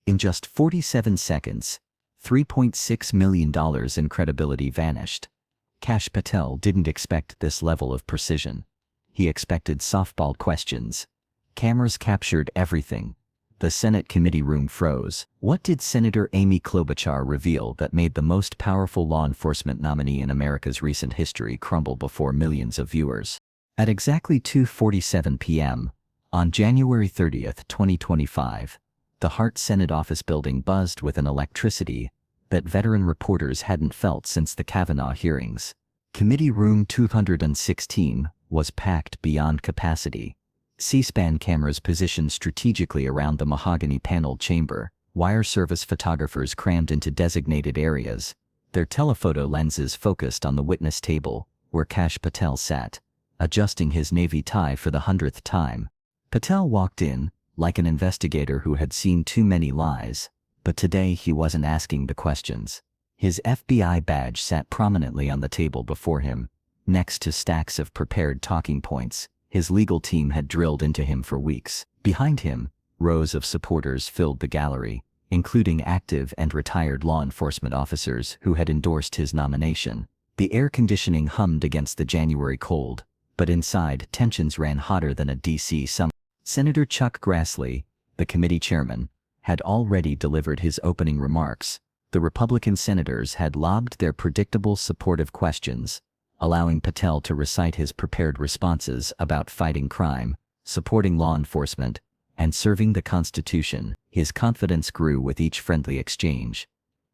In just 47 seconds, $3.6 million in credibility vanished. Kash Patel didn't expect this level of precision. He expected softball questions. Cameras captured everything. The Senate committee room froze. What did Senator Amy Klobuchar reveal that made the most powerful law enforcement nominee in America's recent history crumble before millions of viewers? At exactly 2:47 p.m., on January 30, 2025, the Hart Senate office building buzzed with an electricity that veteran reporters hadn't felt since the Kavanaugh hearings. Committee Room 216 was packed beyond capacity. C-SPAN cameras positioned strategically around the mahogany-paneled chamber, wire service photographers crammed into designated areas, their telephoto lenses focused on the witness table, where Kash Patel sat, adjusting his navy tie for the 100th time. Patel walked in, like an investigator who had seen too many lies, but today he wasn't asking the questions. His FBI badge sat prominently on the table before him, next to stacks of prepared talking points his legal team had drilled into him for weeks. Behind him, rows of supporters filled the gallery, including active and retired law enforcement officers who had endorsed his nomination. The air conditioning hummed against the January cold, but inside tensions ran hotter than a D.C. summer. Senator Chuck Grassley, the committee chairman, had already delivered his opening remarks. The Republican senators had lobbed their predictable supportive questions, allowing Patel to recite his prepared responses about fighting crime, supporting law enforcement, and serving the Constitution. His confidence grew with each friendly exchange.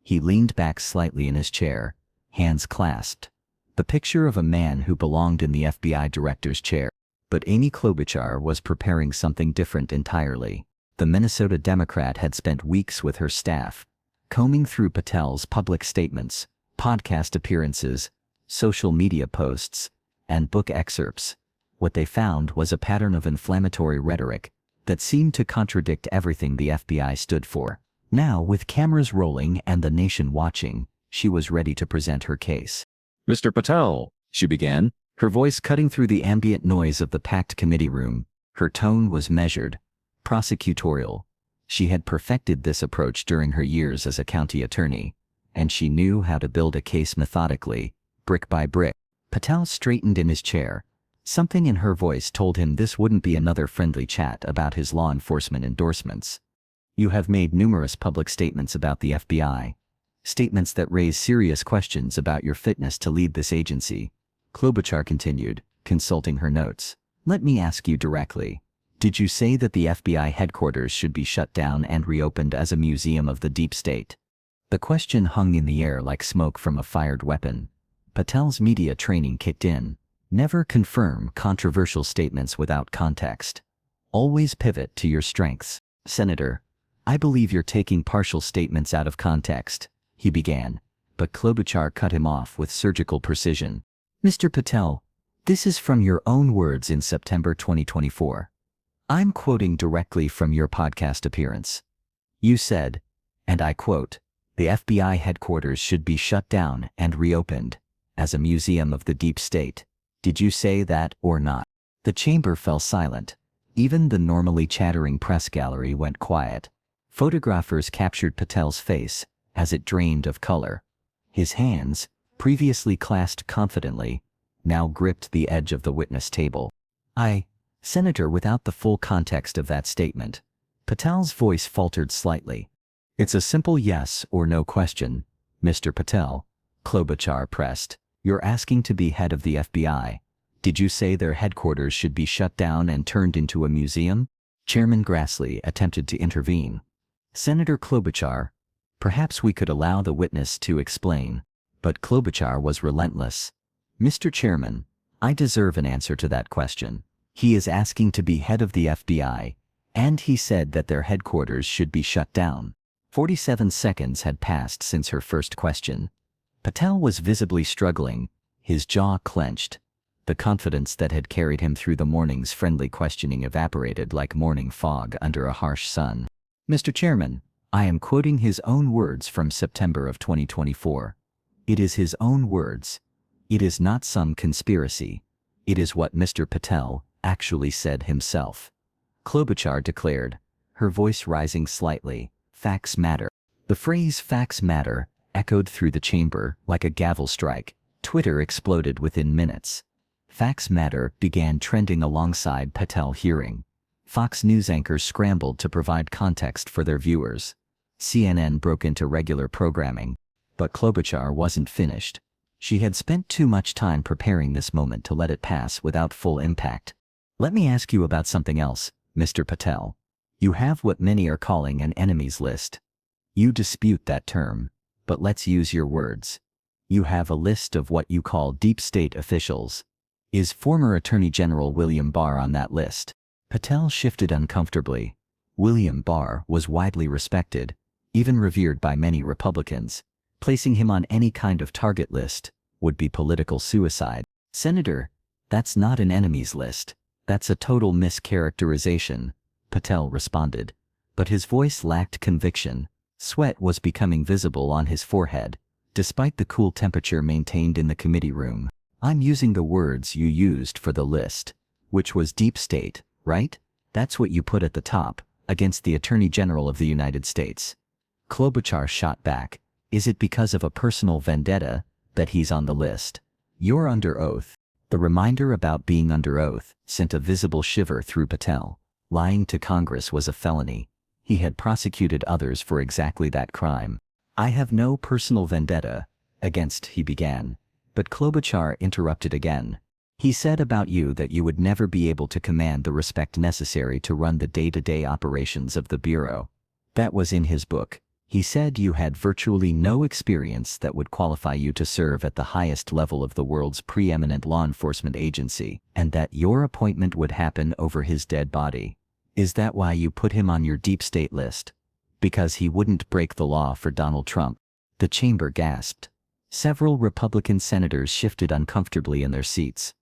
He leaned back slightly in his chair, hands clasped, the picture of a man who belonged in the FBI director's chair. But Amy Klobuchar was preparing something different entirely. The Minnesota Democrat had spent weeks with her staff, combing through Patel's public statements, podcast appearances, social media posts, and book excerpts. What they found was a pattern of inflammatory rhetoric that seemed to contradict everything the FBI stood for. Now, with cameras rolling and the nation watching, she was ready to present her case. Mr. Patel, she began, Her voice cutting through the ambient noise of the packed committee room. Her tone was measured, prosecutorial. She had perfected this approach during her years as a county attorney, and she knew how to build a case methodically, brick by brick. Patel straightened in his chair. Something in her voice told him this wouldn't be another friendly chat about his law enforcement endorsements. You have made numerous public statements about the FBI. Statements that raise serious questions about your fitness to lead this agency. Klobuchar continued, consulting her notes. Let me ask you directly. Did you say that the FBI headquarters should be shut down and reopened as a museum of the deep state? The question hung in the air like smoke from a fired weapon. Patel's media training kicked in. Never confirm controversial statements without context. Always pivot to your strengths. Senator, I believe you're taking partial statements out of context, he began, but Klobuchar cut him off with surgical precision. Mr. Patel, this is from your own words in September 2024. I'm quoting directly from your podcast appearance. You said, and I quote, the FBI headquarters should be shut down and reopened as a museum of the deep state. Did you say that or not? The chamber fell silent. Even the normally chattering press gallery went quiet. Photographers captured Patel's face as it drained of color. His hands, previously clasped confidently, now gripped the edge of the witness table. Senator, without the full context of that statement. Patel's voice faltered slightly. It's a simple yes or no question, Mr. Patel, Klobuchar pressed. You're asking to be head of the FBI. Did you say their headquarters should be shut down and turned into a museum? Chairman Grassley attempted to intervene. Senator Klobuchar, perhaps we could allow the witness to explain. But Klobuchar was relentless. Mr. Chairman, I deserve an answer to that question. He is asking to be head of the FBI, and he said that their headquarters should be shut down. 47 seconds had passed since her first question. Patel was visibly struggling, his jaw clenched. The confidence that had carried him through the morning's friendly questioning evaporated like morning fog under a harsh sun. Mr. Chairman, I am quoting his own words from September of 2024. It is his own words. It is not some conspiracy. It is what Mr. Patel actually said himself. Klobuchar declared, her voice rising slightly. facts matter. The phrase facts matter echoed through the chamber like a gavel strike. Twitter exploded within minutes. Facts matter began trending alongside Patel hearing. Fox News anchors scrambled to provide context for their viewers. CNN broke into regular programming. But Klobuchar wasn't finished. She had spent too much time preparing this moment to let it pass without full impact. Let me ask you about something else, Mr. Patel. You have what many are calling an enemies list. You dispute that term, but let's use your words. You have a list of what you call deep state officials. Is former Attorney General William Barr on that list? Patel shifted uncomfortably. William Barr was widely respected, even revered by many Republicans. Placing him on any kind of target list would be political suicide. Senator, that's not an enemies list. That's a total mischaracterization, Patel responded. But his voice lacked conviction. Sweat was becoming visible on his forehead, despite the cool temperature maintained in the committee room. I'm using the words you used for the list, which was deep state, right? That's what you put at the top, against the Attorney General of the United States. Klobuchar shot back. Is it because of a personal vendetta that he's on the list? You're under oath. The reminder about being under oath sent a visible shiver through Patel. Lying to Congress was a felony. He had prosecuted others for exactly that crime. I have no personal vendetta against, he began. But Klobuchar interrupted again. He said about you that you would never be able to command the respect necessary to run the day-to-day operations of the Bureau. That was in his book. He said you had virtually no experience that would qualify you to serve at the highest level of the world's preeminent law enforcement agency, and that your appointment would happen over his dead body. Is that why you put him on your deep state list? Because he wouldn't break the law for Donald Trump? The chamber gasped. Several Republican senators shifted uncomfortably in their seats.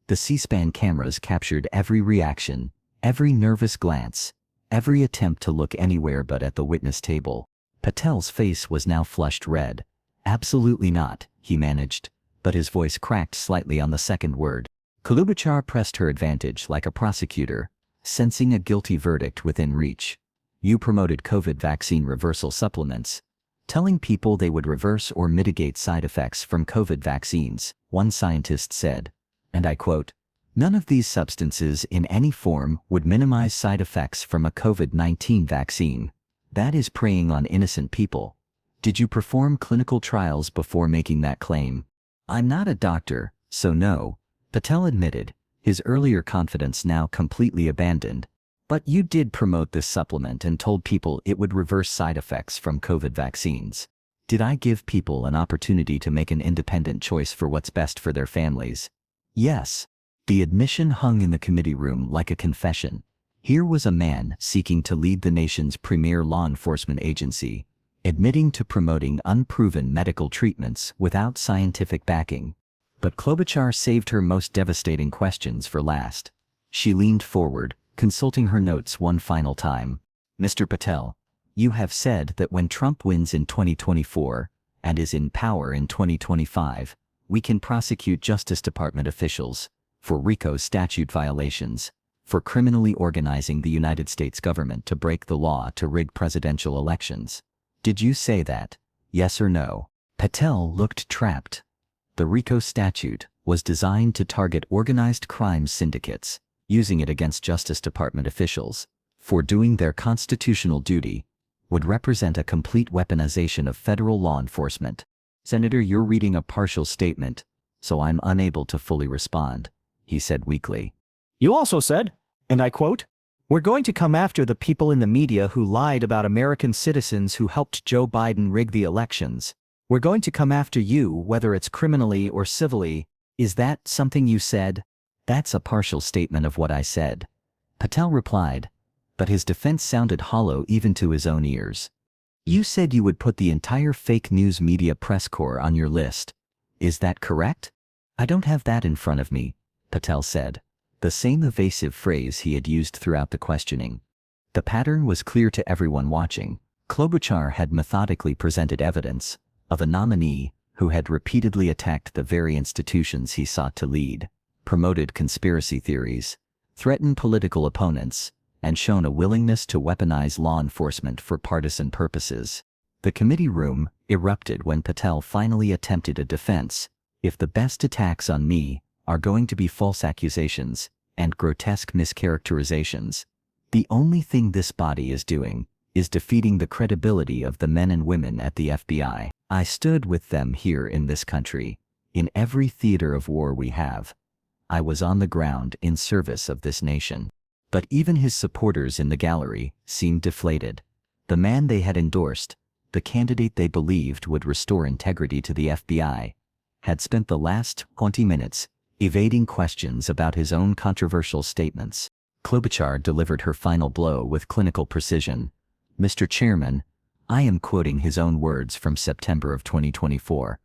The C-SPAN cameras captured every reaction, every nervous glance, every attempt to look anywhere but at the witness table. Patel's face was now flushed red. Absolutely not, he managed, but his voice cracked slightly on the second word. Klobuchar pressed her advantage like a prosecutor, sensing a guilty verdict within reach. You promoted COVID vaccine reversal supplements, telling people they would reverse or mitigate side effects from COVID vaccines, one scientist said. And I quote, "None of these substances in any form would minimize side effects from a COVID-19 vaccine. That is preying on innocent people. Did you perform clinical trials before making that claim?" I'm not a doctor, so no, Patel admitted, his earlier confidence now completely abandoned. But you did promote this supplement and told people it would reverse side effects from COVID vaccines. Did I give people an opportunity to make an independent choice for what's best for their families? Yes. The admission hung in the committee room like a confession. Here was a man seeking to lead the nation's premier law enforcement agency, admitting to promoting unproven medical treatments without scientific backing. But Klobuchar saved her most devastating questions for last. She leaned forward, consulting her notes one final time. Mr. Patel, you have said that when Trump wins in 2024 and is in power in 2025, we can prosecute Justice Department officials for RICO statute violations, for criminally organizing the United States government to break the law to rig presidential elections. Did you say that? Yes or no? Patel looked trapped. The RICO statute was designed to target organized crime syndicates, using it against Justice Department officials for doing their constitutional duty would represent a complete weaponization of federal law enforcement. Senator, you're reading a partial statement, so I'm unable to fully respond, he said weakly. You also said, and I quote, "We're going to come after the people in the media who lied about American citizens who helped Joe Biden rig the elections. We're going to come after you, whether it's criminally or civilly." Is that something you said? That's a partial statement of what I said, Patel replied, but his defense sounded hollow even to his own ears. You said you would put the entire fake news media press corps on your list. Is that correct? I don't have that in front of me, Patel said, the same evasive phrase he had used throughout the questioning. The pattern was clear to everyone watching. Klobuchar had methodically presented evidence of a nominee who had repeatedly attacked the very institutions he sought to lead, promoted conspiracy theories, threatened political opponents, and shown a willingness to weaponize law enforcement for partisan purposes. The committee room erupted when Patel finally attempted a defense. If the best attacks on me are going to be false accusations and grotesque mischaracterizations, the only thing this body is doing is defeating the credibility of the men and women at the FBI. I stood with them here in this country, in every theater of war we have. I was on the ground in service of this nation. But even his supporters in the gallery seemed deflated. The man they had endorsed, the candidate they believed would restore integrity to the FBI, had spent the last 20 minutes evading questions about his own controversial statements. Klobuchar delivered her final blow with clinical precision. Mr. Chairman, I am quoting his own words from September of 2024.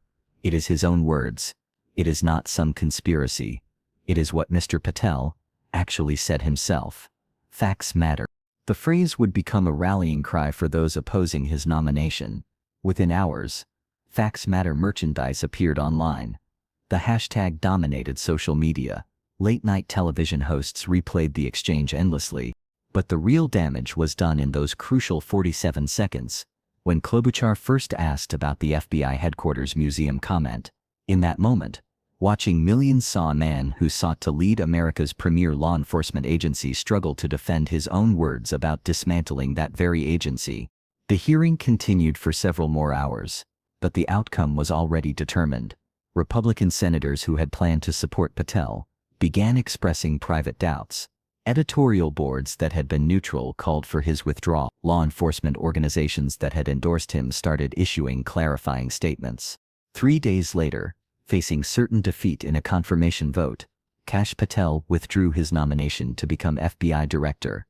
It is his own words. It is not some conspiracy. It is what Mr. Patel actually said himself. Facts matter. The phrase would become a rallying cry for those opposing his nomination. Within hours, Facts Matter merchandise appeared online. The hashtag dominated social media. Late-night television hosts replayed the exchange endlessly. But the real damage was done in those crucial 47 seconds, when Klobuchar first asked about the FBI headquarters museum comment. In that moment, watching millions saw a man who sought to lead America's premier law enforcement agency struggle to defend his own words about dismantling that very agency. The hearing continued for several more hours, but the outcome was already determined. Republican senators who had planned to support Patel began expressing private doubts. Editorial boards that had been neutral called for his withdrawal. Law enforcement organizations that had endorsed him started issuing clarifying statements. 3 days later, facing certain defeat in a confirmation vote, Kash Patel withdrew his nomination to become FBI Director.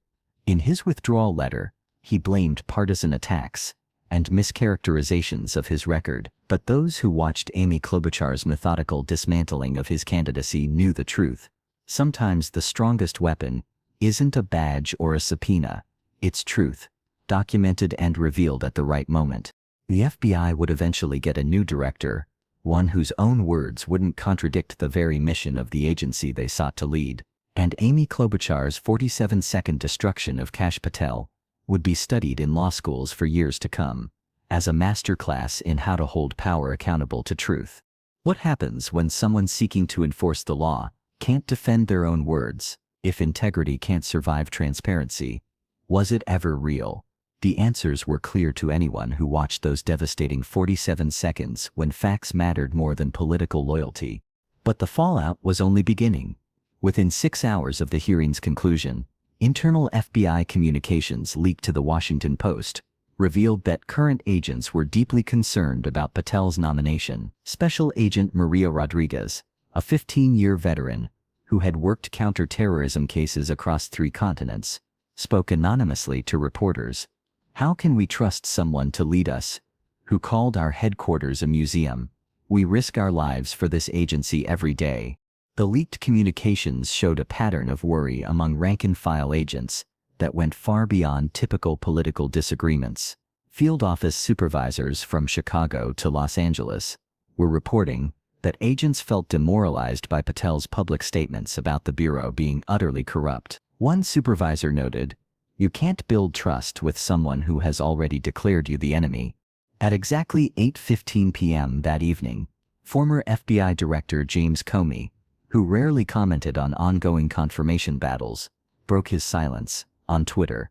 In his withdrawal letter, he blamed partisan attacks and mischaracterizations of his record, but those who watched Amy Klobuchar's methodical dismantling of his candidacy knew the truth. Sometimes the strongest weapon isn't a badge or a subpoena, it's truth, documented and revealed at the right moment. The FBI would eventually get a new director, one whose own words wouldn't contradict the very mission of the agency they sought to lead. And Amy Klobuchar's 47-second destruction of Kash Patel would be studied in law schools for years to come, as a masterclass in how to hold power accountable to truth. What happens when someone seeking to enforce the law can't defend their own words? If integrity can't survive transparency, was it ever real? The answers were clear to anyone who watched those devastating 47 seconds when facts mattered more than political loyalty. But the fallout was only beginning. Within 6 hours of the hearing's conclusion, internal FBI communications leaked to the Washington Post revealed that current agents were deeply concerned about Patel's nomination. Special Agent Maria Rodriguez, a 15-year veteran who had worked counter-terrorism cases across 3 continents, spoke anonymously to reporters. How can we trust someone to lead us, who called our headquarters a museum? We risk our lives for this agency every day. The leaked communications showed a pattern of worry among rank-and-file agents that went far beyond typical political disagreements. Field office supervisors from Chicago to Los Angeles were reporting that agents felt demoralized by Patel's public statements about the Bureau being utterly corrupt. One supervisor noted, "You can't build trust with someone who has already declared you the enemy." At exactly 8:15 p.m. that evening, former FBI Director James Comey, who rarely commented on ongoing confirmation battles, broke his silence on Twitter.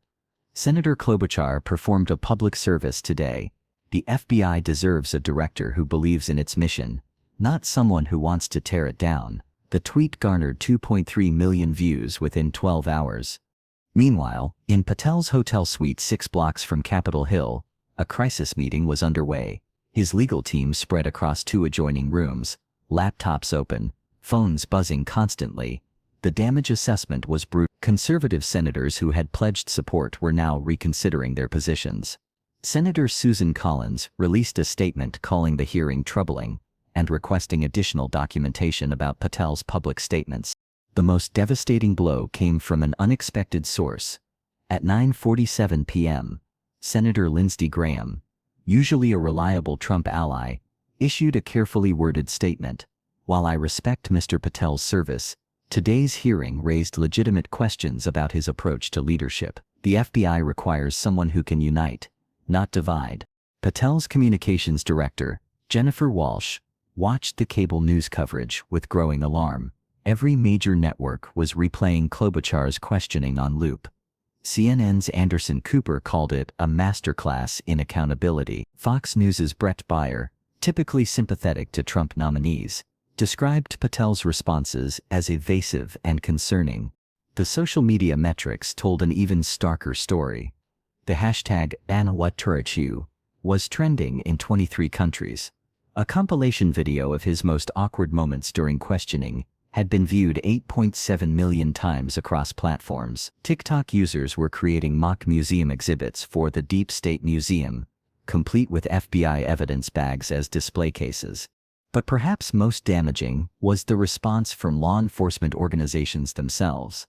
Senator Klobuchar performed a public service today. The FBI deserves a director who believes in its mission, not someone who wants to tear it down. The tweet garnered 2.3 million views within 12 hours. Meanwhile, in Patel's hotel suite 6 blocks from Capitol Hill, a crisis meeting was underway. His legal team spread across 2 adjoining rooms, laptops open, phones buzzing constantly. The damage assessment was brutal. Conservative senators who had pledged support were now reconsidering their positions. Senator Susan Collins released a statement calling the hearing troubling and requesting additional documentation about Patel's public statements. The most devastating blow came from an unexpected source. At 9:47 p.m., Senator Lindsey Graham, usually a reliable Trump ally, issued a carefully worded statement. "While I respect Mr. Patel's service, Today's hearing raised legitimate questions about his approach to leadership. The FBI requires someone who can unite, not divide. Patel's communications director, Jennifer Walsh, watched the cable news coverage with growing alarm. Every major network was replaying Klobuchar's questioning on loop. CNN's Anderson Cooper called it a masterclass in accountability. Fox News's Brett Baier, typically sympathetic to Trump nominees, described Patel's responses as evasive and concerning. The social media metrics told an even starker story. The hashtag #AnnaWhatTurichyou was trending in 23 countries. A compilation video of his most awkward moments during questioning had been viewed 8.7 million times across platforms. TikTok users were creating mock museum exhibits for the Deep State Museum, complete with FBI evidence bags as display cases. But perhaps most damaging was the response from law enforcement organizations themselves.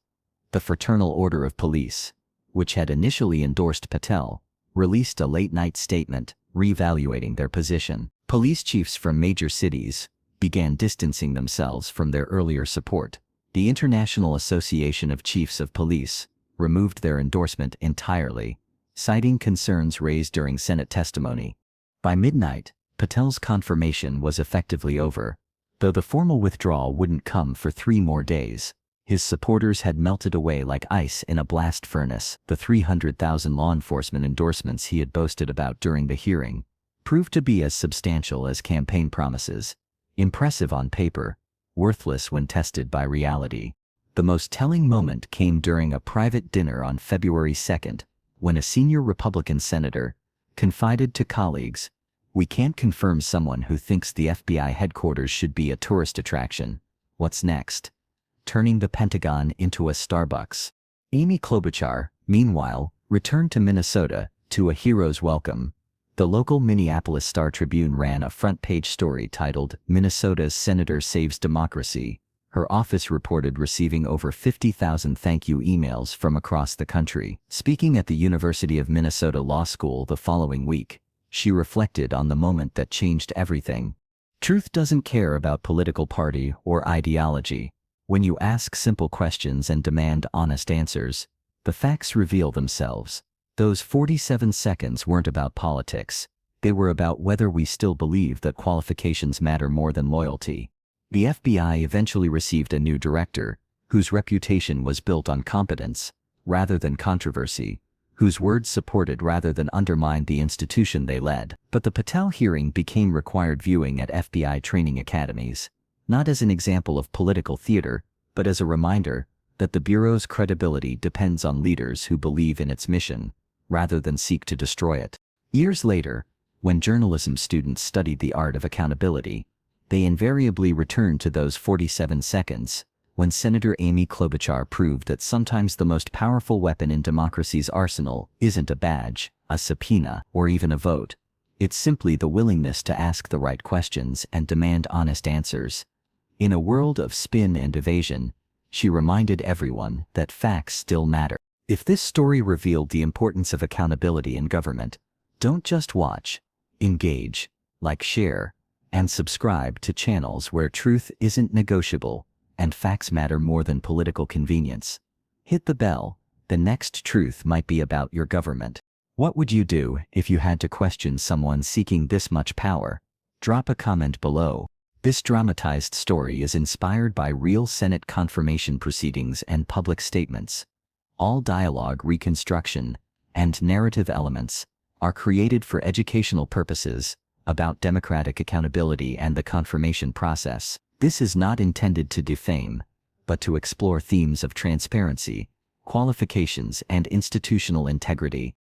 The Fraternal Order of Police, which had initially endorsed Patel, released a late-night statement reevaluating their position. Police chiefs from major cities began distancing themselves from their earlier support. The International Association of Chiefs of Police removed their endorsement entirely, citing concerns raised during Senate testimony. By midnight, Patel's confirmation was effectively over, though the formal withdrawal wouldn't come for 3 more days. His supporters had melted away like ice in a blast furnace. The 300,000 law enforcement endorsements he had boasted about during the hearing proved to be as substantial as campaign promises. Impressive on paper, worthless when tested by reality. The most telling moment came during a private dinner on February 2nd, when a senior Republican senator confided to colleagues, "We can't confirm someone who thinks the FBI headquarters should be a tourist attraction. What's next?" Turning the Pentagon into a Starbucks. Amy Klobuchar, meanwhile, returned to Minnesota to a hero's welcome. The local Minneapolis Star-Tribune ran a front-page story titled, "Minnesota's Senator Saves Democracy." Her office reported receiving over 50,000 thank you emails from across the country. Speaking at the University of Minnesota Law School the following week, she reflected on the moment that changed everything. Truth doesn't care about political party or ideology. When you ask simple questions and demand honest answers, the facts reveal themselves. Those 47 seconds weren't about politics. They were about whether we still believe that qualifications matter more than loyalty. The FBI eventually received a new director, whose reputation was built on competence, rather than controversy, whose words supported rather than undermined the institution they led. But the Patel hearing became required viewing at FBI training academies, not as an example of political theater, but as a reminder that the Bureau's credibility depends on leaders who believe in its mission, rather than seek to destroy it. Years later, when journalism students studied the art of accountability, they invariably returned to those 47 seconds, when Senator Amy Klobuchar proved that sometimes the most powerful weapon in democracy's arsenal isn't a badge, a subpoena, or even a vote. It's simply the willingness to ask the right questions and demand honest answers. In a world of spin and evasion, she reminded everyone that facts still matter. If this story revealed the importance of accountability in government, don't just watch, engage, like, share, and subscribe to channels where truth isn't negotiable and facts matter more than political convenience. Hit the bell. The next truth might be about your government. What would you do if you had to question someone seeking this much power? Drop a comment below. This dramatized story is inspired by real Senate confirmation proceedings and public statements. All dialogue, reconstruction, and narrative elements are created for educational purposes about democratic accountability and the confirmation process. This is not intended to defame, but to explore themes of transparency, qualifications, and institutional integrity.